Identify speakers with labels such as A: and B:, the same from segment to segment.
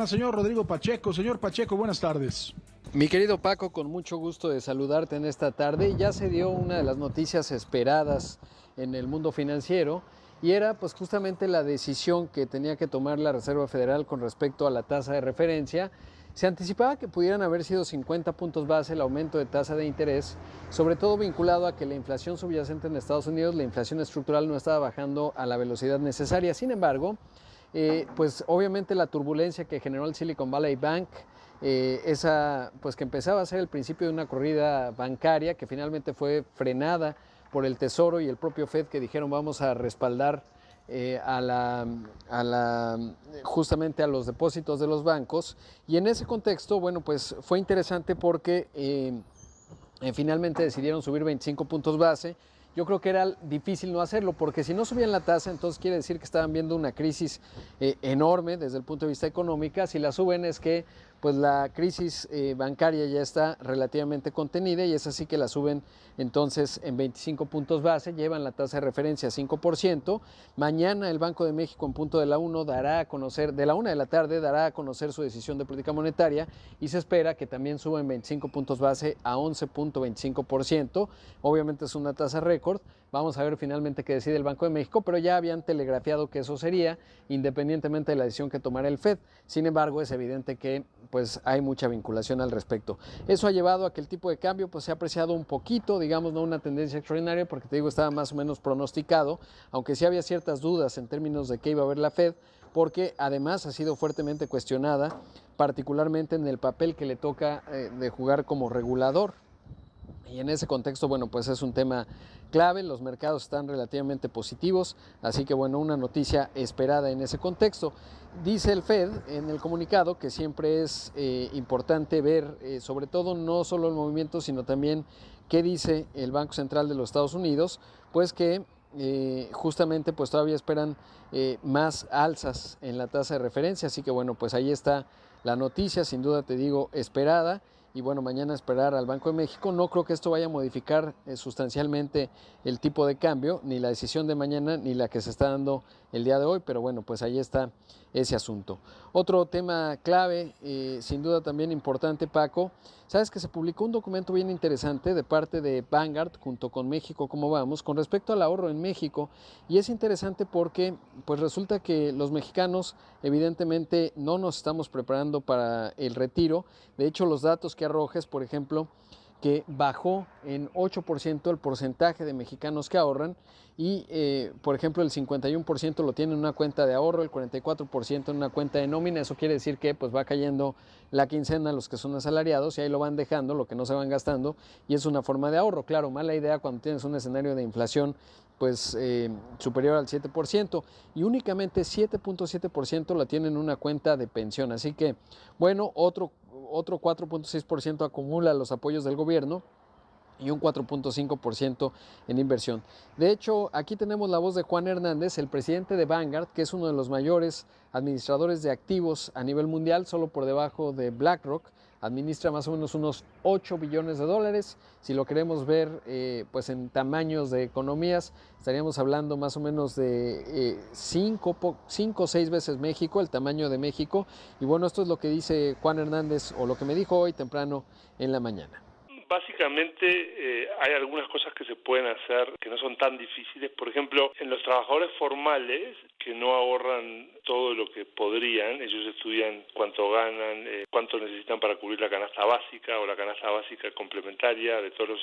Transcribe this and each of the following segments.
A: Señor Rodrigo Pacheco. Señor Pacheco, buenas tardes.
B: Mi querido Paco, con mucho gusto de saludarte en esta tarde. Ya se dio una de las noticias esperadas en el mundo financiero y era pues justamente la decisión que tenía que tomar la Reserva Federal con respecto a la tasa de referencia. Se anticipaba que pudieran haber sido 50 puntos base el aumento de tasa de interés, sobre todo vinculado a que la inflación subyacente en Estados Unidos, la inflación estructural, no estaba bajando a la velocidad necesaria. Sin embargo, pues obviamente la turbulencia que generó el Silicon Valley Bank, pues que empezaba a ser el principio de una corrida bancaria que finalmente fue frenada por el Tesoro y el propio Fed, que dijeron vamos a respaldar justamente a los depósitos de los bancos. Y en ese contexto, bueno, pues fue interesante porque finalmente decidieron subir 25 puntos base. Yo creo que era difícil no hacerlo, porque si no subían la tasa, entonces quiere decir que estaban viendo una crisis enorme desde el punto de vista económico. Si la suben es que pues la crisis bancaria ya está relativamente contenida y es así que la suben entonces en 25 puntos base, llevan la tasa de referencia a 5%. Mañana el Banco de México en punto de la 1 dará a conocer, de la 1 de la tarde, dará a conocer su decisión de política monetaria y se espera que también suben 25 puntos base a 11.25%. Obviamente es una tasa récord. Vamos a ver finalmente qué decide el Banco de México, pero ya habían telegrafiado que eso sería, independientemente de la decisión que tomara el Fed. Sin embargo, es evidente que pues hay mucha vinculación al respecto. Eso ha llevado a que el tipo de cambio pues se ha apreciado un poquito, digamos, no una tendencia extraordinaria, porque te digo, estaba más o menos pronosticado, aunque sí había ciertas dudas en términos de qué iba a ver la Fed, porque además ha sido fuertemente cuestionada, particularmente en el papel que le toca de jugar como regulador. Y en ese contexto, bueno, pues es un tema clave, los mercados están relativamente positivos, así que bueno, una noticia esperada en ese contexto. Dice el Fed en el comunicado que siempre es importante ver, sobre todo no solo el movimiento, sino también qué dice el Banco Central de los Estados Unidos, pues que justamente pues todavía esperan más alzas en la tasa de referencia, así que bueno, pues ahí está la noticia, sin duda te digo, esperada. Y bueno, mañana esperar al Banco de México. No creo que esto vaya a modificar sustancialmente el tipo de cambio, ni la decisión de mañana, ni la que se está dando el día de hoy, pero bueno, pues ahí está ese asunto. Otro tema clave, sin duda también importante, Paco, sabes que se publicó un documento bien interesante de parte de Vanguard junto con México Cómo Vamos con respecto al ahorro en México, y es interesante porque pues resulta que los mexicanos evidentemente no nos estamos preparando para el retiro. De hecho, los datos que arrojes, por ejemplo, que bajó en 8% el porcentaje de mexicanos que ahorran y, por ejemplo, el 51% lo tiene en una cuenta de ahorro, el 44% en una cuenta de nómina. Eso quiere decir que pues va cayendo la quincena a los que son asalariados y ahí lo van dejando, lo que no se van gastando, y es una forma de ahorro. Claro, mala idea cuando tienes un escenario de inflación pues superior al 7%, y únicamente 7.7% la tienen en una cuenta de pensión. Así que, bueno, otro 4.6% acumula los apoyos del gobierno y un 4.5% en inversión. De hecho, aquí tenemos la voz de Juan Hernández, el presidente de Vanguard, que es uno de los mayores administradores de activos a nivel mundial, solo por debajo de BlackRock. Administra más o menos unos 8 billones de dólares. Si lo queremos ver pues en tamaños de economías, estaríamos hablando más o menos de 5 o 6 veces México, el tamaño de México. Y bueno, esto es lo que dice Juan Hernández, o lo que me dijo hoy temprano en la mañana.
C: Básicamente hay algunas cosas que se pueden hacer que no son tan difíciles. Por ejemplo, en los trabajadores formales que no ahorran todo lo que podrían, ellos estudian cuánto ganan, cuánto necesitan para cubrir la canasta básica o la canasta básica complementaria de todos los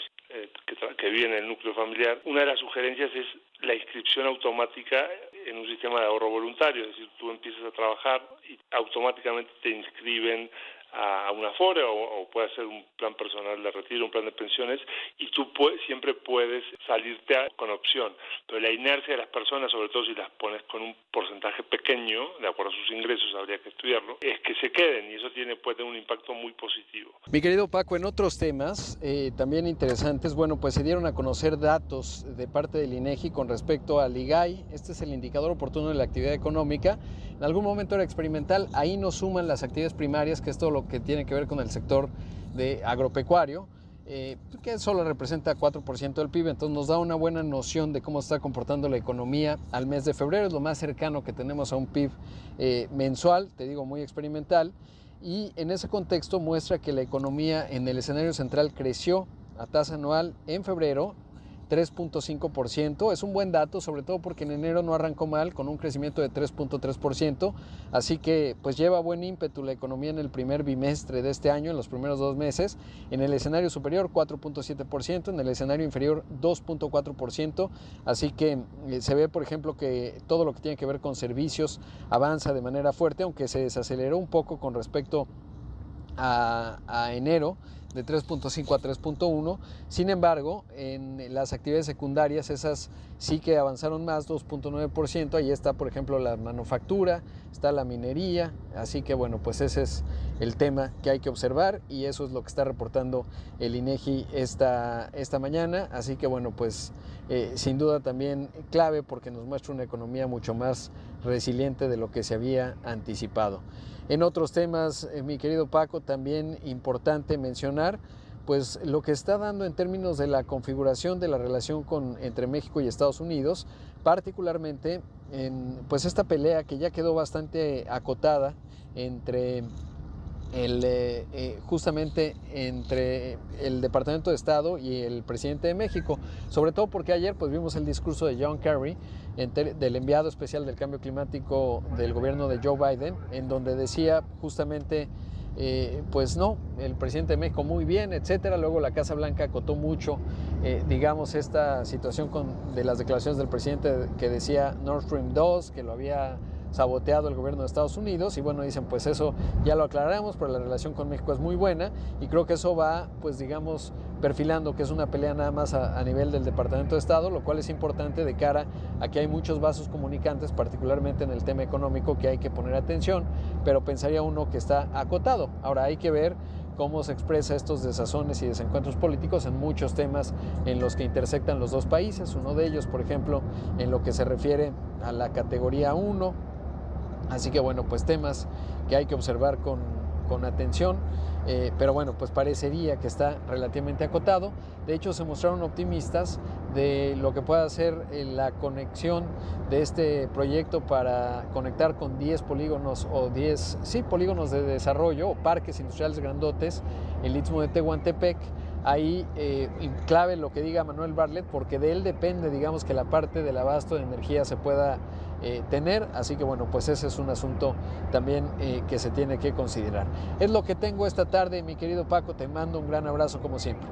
C: que viven en el núcleo familiar. Una de las sugerencias es la inscripción automática en un sistema de ahorro voluntario, es decir, tú empiezas a trabajar y automáticamente te inscriben a una Afore o puede ser un plan personal de retiro, un plan de pensiones, y tú siempre puedes salirte con opción. Pero la inercia de las personas, sobre todo si las pones con un porcentaje pequeño, de acuerdo a sus ingresos, habría que estudiarlo, es que se queden, y eso puede tener un impacto muy positivo.
B: Mi querido Paco, en otros temas también interesantes, bueno, pues se dieron a conocer datos de parte del INEGI con respecto al IGAI. Este es el indicador oportuno de la actividad económica. En algún momento era experimental, ahí no suman las actividades primarias, que es todo lo que tiene que ver con el sector de agropecuario. que solo representa 4% del PIB, entonces nos da una buena noción de cómo está comportando la economía al mes de febrero, es lo más cercano que tenemos a un PIB mensual, te digo, muy experimental, y en ese contexto muestra que la economía en el escenario central creció a tasa anual en febrero 3.5%, es un buen dato, sobre todo porque en enero no arrancó mal con un crecimiento de 3.3%, así que pues lleva buen ímpetu la economía en el primer bimestre de este año, en los primeros 2 meses, en el escenario superior 4.7%, en el escenario inferior 2.4%, así que se ve por ejemplo que todo lo que tiene que ver con servicios avanza de manera fuerte, aunque se desaceleró un poco con respecto a enero, de 3.5 a 3.1. Sin embargo, en las actividades secundarias, esas sí que avanzaron más, 2.9%. Ahí está, por ejemplo, la manufactura, está la minería. Así que, bueno, pues ese es el tema que hay que observar y eso es lo que está reportando el INEGI esta mañana. Así que, bueno, pues sin duda también clave porque nos muestra una economía mucho más resiliente de lo que se había anticipado. En otros temas, mi querido Paco, también importante mencionar pues lo que está dando en términos de la configuración de la relación entre México y Estados Unidos, particularmente en pues esta pelea que ya quedó bastante acotada entre justamente entre el Departamento de Estado y el presidente de México, sobre todo porque ayer pues vimos el discurso de John Kerry, del enviado especial del cambio climático del gobierno de Joe Biden, en donde decía justamente pues no, el presidente de México muy bien, etcétera. Luego la Casa Blanca acotó mucho, digamos, esta situación de las declaraciones del presidente que decía Nord Stream 2, que lo había saboteado el gobierno de Estados Unidos, y bueno, dicen pues eso ya lo aclaramos, pero la relación con México es muy buena y creo que eso va pues digamos perfilando que es una pelea nada más a nivel del Departamento de Estado, lo cual es importante de cara a que hay muchos vasos comunicantes, particularmente en el tema económico, que hay que poner atención, pero pensaría uno que está acotado. Ahora hay que ver cómo se expresa estos desazones y desencuentros políticos en muchos temas en los que intersectan los dos países, uno de ellos por ejemplo en lo que se refiere a la categoría 1, así que bueno, pues temas que hay que observar con atención, pero bueno, pues parecería que está relativamente acotado. De hecho, se mostraron optimistas de lo que pueda ser la conexión de este proyecto para conectar con 10 polígonos o 10 polígonos de desarrollo o parques industriales grandotes, el Istmo de Tehuantepec. Ahí clave lo que diga Manuel Bartlett, porque de él depende, digamos, que la parte del abasto de energía se pueda tener, así que bueno, pues ese es un asunto también que se tiene que considerar. Es lo que tengo esta tarde, mi querido Paco, te mando un gran abrazo como siempre.